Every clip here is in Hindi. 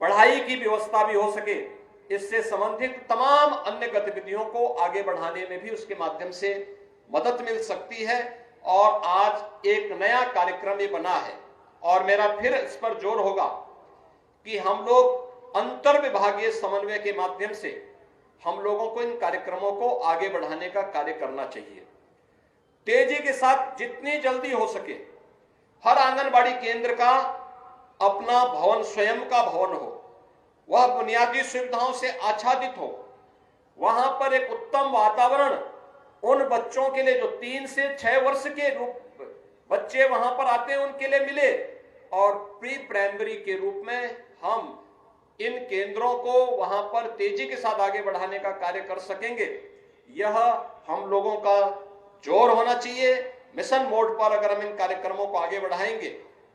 पढ़ाई की व्यवस्था भी हो सके, इससे संबंधित तमाम अन्य गतिविधियों को आगे बढ़ाने में भी उसके माध्यम से मदद मिल सकती है। और आज एक नया कार्यक्रम ये बना है और मेरा फिर इस पर जोर होगा कि हम लोग अंतर विभागीय समन्वय के माध्यम से हम लोगों को इन कार्यक्रमों को आगे बढ़ाने का कार्य करना चाहिए। तेजी के साथ जितनी जल्दी हो सके हर आंगनबाड़ी केंद्र का अपना भवन, स्वयं का भवन हो, वह बुनियादी सुविधाओं से आच्छादित हो, वहां पर एक उत्तम वातावरण उन बच्चों के लिए जो 3 से 6 वर्ष के रूप बच्चे वहां पर आते हैं उनके लिए मिले, और प्री प्राइमरी के रूप में हम इन केंद्रों को वहां पर तेजी के साथ आगे बढ़ाने का कार्य कर सकेंगे। यह हम लोगों का जोर होना चाहिए। मिशन मोड पर अगर हम इन कार्यक्रमों को आगे बढ़ाएंगे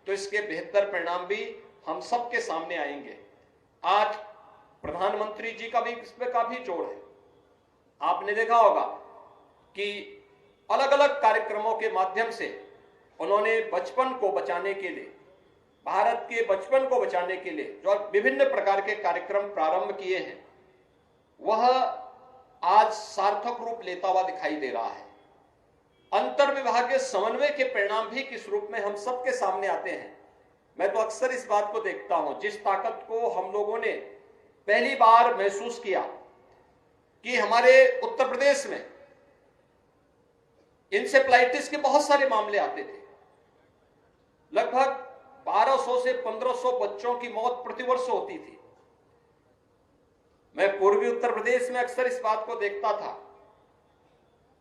तो इसके बेहतर परिणाम भी हम सबके सामने आएंगे। आज प्रधानमंत्री जी का भी इस पर काफी जोर है। आपने देखा होगा कि अलग अलग कार्यक्रमों के माध्यम से उन्होंने बचपन को बचाने के लिए, भारत के बचपन को बचाने के लिए जो विभिन्न प्रकार के कार्यक्रम प्रारंभ किए हैं, वह आज सार्थक रूप लेता हुआ दिखाई दे रहा है। अंतर विभागीय समन्वय के परिणाम भी किस रूप में हम सबके सामने आते हैं। मैं तो अक्सर इस बात को देखता हूं, जिस ताकत को हम लोगों ने पहली बार महसूस किया कि हमारे उत्तर प्रदेश में इंसेफ्लाइटिस के बहुत सारे मामले आते थे। लगभग 1200 से 1500 बच्चों की मौत प्रतिवर्ष होती थी। मैं पूर्वी उत्तर प्रदेश में अक्सर इस बात को देखता था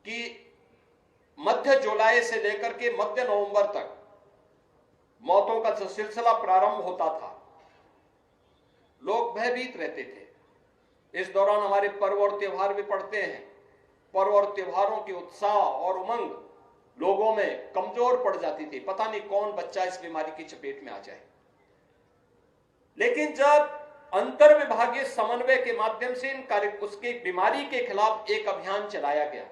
कि मध्य जुलाई से लेकर के मध्य नवंबर तक मौतों का जो सिलसिला प्रारंभ होता था, लोग भयभीत रहते थे। इस दौरान हमारे पर्व और त्योहार भी पड़ते हैं। पर्व और त्योहारों की उत्साह और उमंग लोगों में कमजोर पड़ जाती थी। पता नहीं कौन बच्चा इस बीमारी की चपेट में आ जाए। लेकिन जब अंतर विभागीय समन्वय के माध्यम से उसकी बीमारी के खिलाफ एक अभियान चलाया गया,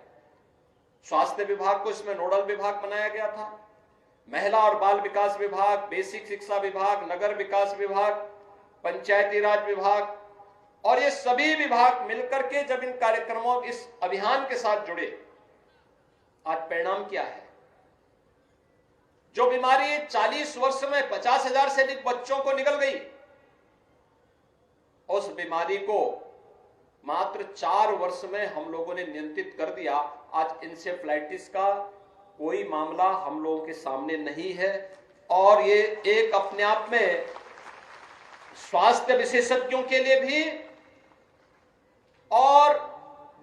स्वास्थ्य विभाग को इसमें नोडल विभाग बनाया गया था, महिला और बाल विकास विभाग, बेसिक शिक्षा विभाग, नगर विकास विभाग, पंचायती राज विभाग, और ये सभी विभाग मिलकर के जब इन कार्यक्रमों, इस अभियान के साथ जुड़े, आज परिणाम क्या है? जो बीमारी 40 वर्ष में 50,000 से अधिक बच्चों को निकल गई, उस बीमारी को मात्र 4 वर्ष में हम लोगों ने नियंत्रित कर दिया। आज इंसेफ्लाइटिस का कोई मामला हम लोगों के सामने नहीं है। और ये एक अपने आप में स्वास्थ्य विशेषज्ञों के लिए भी और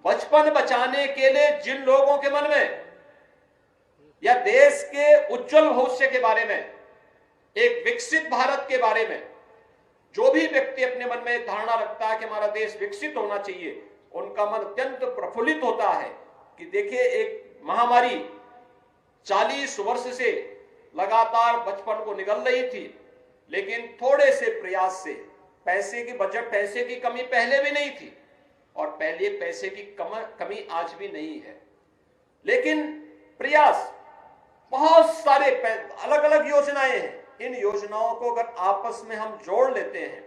बचपन बचाने के लिए जिन लोगों के मन में या देश के उज्जवल भविष्य के बारे में, एक विकसित भारत के बारे में जो भी व्यक्ति अपने मन में धारणा रखता है कि हमारा देश विकसित होना चाहिए, उनका मन अत्यंत प्रफुल्लित होता है कि देखिए एक महामारी 40 वर्ष से लगातार बचपन को निगल रही थी, लेकिन थोड़े से प्रयास से, पैसे की बजट, पैसे की कमी पहले भी नहीं थी और पहले पैसे की कमी आज भी नहीं है, लेकिन प्रयास, बहुत सारे अलग अलग योजनाएं हैं। इन योजनाओं को अगर आपस में हम जोड़ लेते हैं,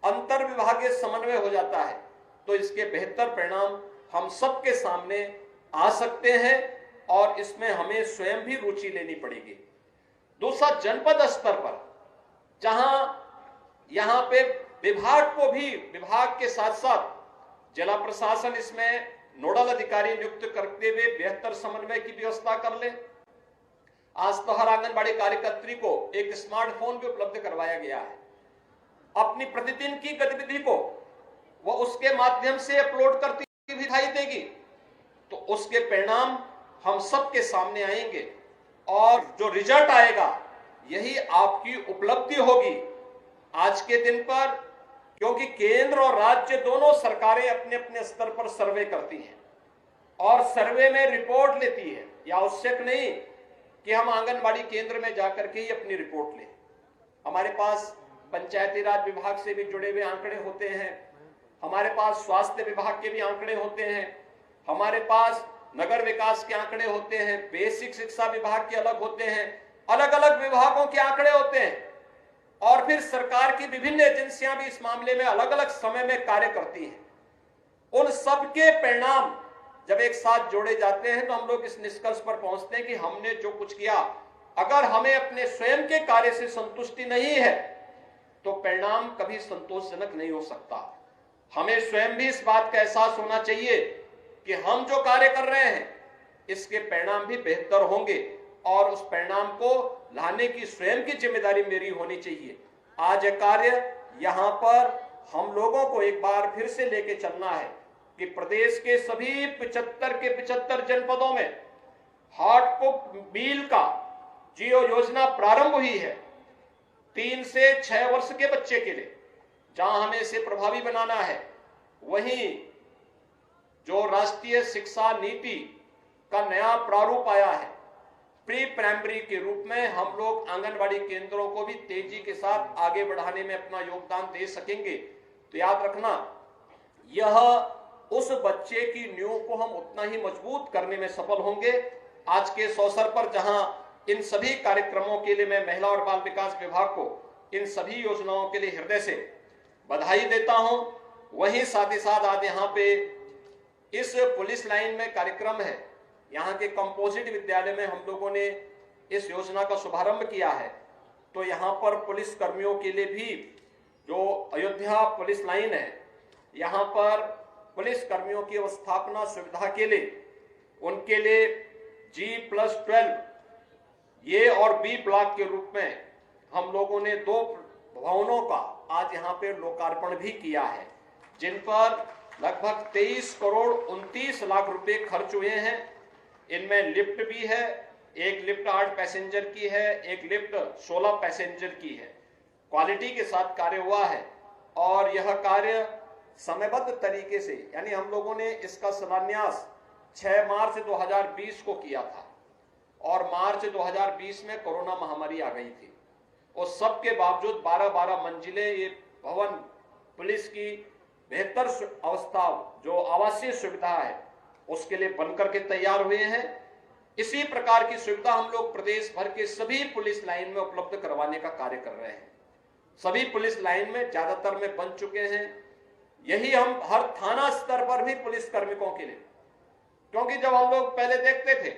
अंतर विभागीय समन्वय हो जाता है, तो इसके बेहतर परिणाम हम सबके सामने आ सकते हैं और इसमें हमें स्वयं भी रुचि लेनी पड़ेगी। दूसरा, जनपद स्तर पर जहां यहां पे विभाग को भी, विभाग के साथ साथ जिला प्रशासन इसमें नोडल अधिकारी नियुक्त करते हुए बेहतर समन्वय की व्यवस्था कर ले। आज तो हर आंगनबाड़ी कार्यकर्त्री को एक स्मार्टफोन भी उपलब्ध करवाया गया है। अपनी प्रतिदिन की गतिविधि को वो उसके माध्यम से अपलोड करती हुई दिखाई देगी, तो उसके परिणाम हम सबके सामने आएंगे और जो रिजल्ट आएगा यही आपकी उपलब्धि होगी आज के दिन पर। क्योंकि केंद्र और राज्य दोनों सरकारें अपने अपने स्तर पर सर्वे करती हैं और सर्वे में रिपोर्ट लेती है। यह आवश्यक नहीं कि हम आंगनबाड़ी केंद्र में जाकर के ही अपनी रिपोर्ट लें। हमारे पास पंचायती राज विभाग से भी जुड़े हुए आंकड़े होते हैं, हमारे पास स्वास्थ्य विभाग के भी आंकड़े होते हैं, हमारे पास नगर विकास के आंकड़े होते हैं, बेसिक शिक्षा विभाग के अलग होते हैं, अलग अलग विभागों के आंकड़े होते हैं। और फिर सरकार की विभिन्न एजेंसियां भी इस मामले में अलग अलग समय में कार्य करती हैं। उन सबके परिणाम जब एक साथ जोड़े जाते हैं तो हम लोग इस निष्कर्ष पर पहुंचते हैं कि हमने जो कुछ किया, अगर हमें अपने स्वयं के कार्य से संतुष्टि नहीं है तो परिणाम कभी संतोषजनक नहीं हो सकता। हमें स्वयं भी इस बात का एहसास होना चाहिए कि हम जो कार्य कर रहे हैं इसके परिणाम भी बेहतर होंगे और उस परिणाम को लाने की स्वयं की जिम्मेदारी मेरी होनी चाहिए। आज यह कार्य यहां पर हम लोगों को एक बार फिर से लेके चलना है कि प्रदेश के सभी 75 के 75 जनपदों में हार्टपुक मील का जियो योजना प्रारंभ हुई है। 3 से 6 वर्ष के बच्चे के लिए जहां हमें इसे प्रभावी बनाना है, वहीं जो राष्ट्रीय शिक्षा नीति का नया प्रारूप आया है, प्री प्राइमरी के रूप में हम लोग आंगनबाड़ी केंद्रों को भी तेजी के साथ आगे बढ़ाने में अपना योगदान दे सकेंगे। तो याद रखना, यह उस बच्चे की नींव को हम उतना ही मजबूत करने में सफल होंगे। आज के इस अवसर पर जहां इन सभी कार्यक्रमों के लिए मैं महिला और बाल विकास विभाग को इन सभी योजनाओं के लिए हृदय से बधाई देता हूं, वहीं साथ ही साथ आज यहाँ पे इस पुलिस लाइन में कार्यक्रम है, यहाँ के कंपोजिट विद्यालय में हम लोगों ने इस योजना का शुभारंभ किया है। तो यहाँ पर पुलिस कर्मियों के लिए भी जो अयोध्या पुलिस लाइन है, यहाँ पर पुलिस कर्मियों की अवस्थापना सुविधा के लिए उनके लिए G+12 ए और बी ब्लॉक के रूप में हम लोगों ने 2 भवनों का आज यहाँ पे लोकार्पण भी किया है, जिन पर लगभग 23 करोड़ 29 लाख रुपए खर्च हुए हैं। इनमें लिफ्ट भी है, एक लिफ्ट 8 पैसेंजर की है, एक लिफ्ट 16 पैसेंजर की है। क्वालिटी के साथ कार्य हुआ है और यह कार्य समयबद्ध तरीके से, यानी हम लोगों ने इसका शिलान्यास 6 मार्च 2020 को किया था और मार्च 2020 में कोरोना महामारी आ गई थी। उस सब के बावजूद 12-12 मंजिले ये भवन पुलिस की बेहतर अवस्था जो आवासीय सुविधा है उसके लिए बनकर के तैयार हुए हैं। इसी प्रकार की सुविधा हम लोग प्रदेश भर के सभी पुलिस लाइन में उपलब्ध करवाने का कार्य कर रहे हैं। सभी पुलिस लाइन में ज्यादातर में बन चुके हैं। यही हम हर थाना स्तर पर भी पुलिस कार्मिकों के लिए, क्योंकि जब हम लोग पहले देखते थे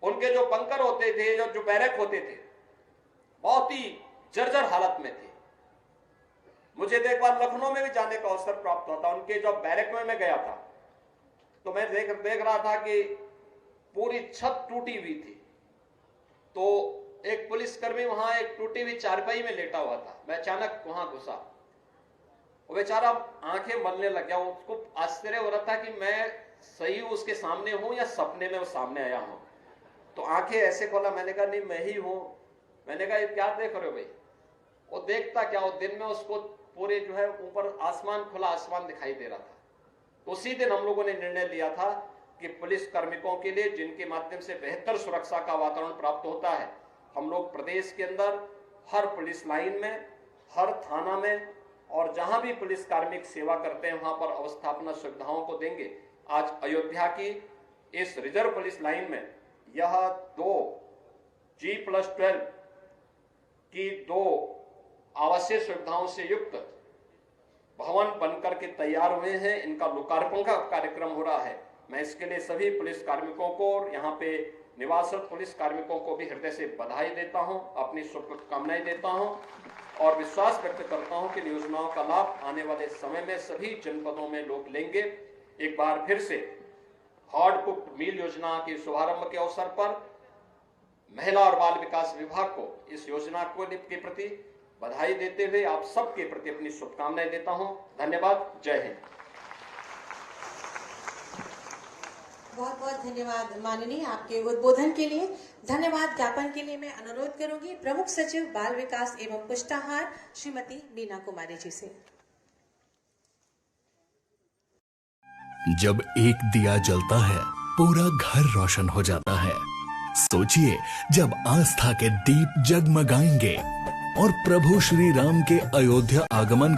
उनके जो बंकर होते थे, जो बैरक होते थे, बहुत ही जर्जर हालत में थे। मुझे एक बार लखनऊ में भी जाने का अवसर प्राप्त हुआ था। उनके जो बैरक में मैं गया था तो मैं देख रहा था कि पूरी छत टूटी हुई थी। तो एक पुलिसकर्मी वहां एक टूटी हुई चारपाई में लेटा हुआ था। मैं अचानक वहां घुसा, वो बेचारा आंखें मलने लग गया। उसको आश्चर्य हो रहा था कि मैं सही उसके सामने हूं या सपने में वो सामने आया हूं। तो आंखें ऐसे खोला, मैंने कहा नहीं मैं ही हूं। मैंने कहा ये क्या देख रहे हो भाई? वो देखता क्या, वो दिन में उसको पूरे जो है ऊपर आसमान, खुला आसमान दिखाई दे रहा था। तो उसी दिन हम लोगों ने निर्णय लिया था कि पुलिस कार्मिकों के लिए, जिनके माध्यम से बेहतर सुरक्षा का वातावरण प्राप्त होता है, हम लोग प्रदेश के अंदर हर पुलिस लाइन में, हर थाना में और जहां भी पुलिस कार्मिक सेवा करते हैं वहां पर अवस्थापना सुविधाओं को देंगे। आज अयोध्या की इस रिजर्व पुलिस लाइन में यह 2 G+12 की 2 आवासीय सुविधाओं से युक्त भवन बनकर के तैयार हुए हैं। इनका लोकार्पण का कार्यक्रम हो रहा है। मैं इसके लिए सभी पुलिस कार्मिकों को और यहाँ पे निवासरत पुलिस कार्मिकों को भी हृदय से बधाई देता हूँ, अपनी शुभकामनाएं देता हूँ और विश्वास व्यक्त करता हूँ कि योजनाओं का लाभ आने वाले समय में सभी जनपदों में लोग लेंगे। एक बार फिर से हार्टपुक मील योजना के शुभारंभ के अवसर पर महिला और बाल विकास विभाग को इस योजना के प्रति बधाई देते हुए आप सबके प्रति अपनी शुभकामनाएं देता हूं। धन्यवाद। जय हिंद। बहुत बहुत धन्यवाद माननीय, आपके उद्बोधन के लिए। धन्यवाद ज्ञापन के लिए मैं अनुरोध करूंगी प्रमुख सचिव बाल विकास एवं पुष्टाहार श्रीमती मीना कुमारी जी से। जब एक दिया जलता है पूरा घर रोशन हो जाता है। सोचिए जब आस्था के दीप जगमगाएंगे और प्रभु श्री राम के अयोध्या आगमन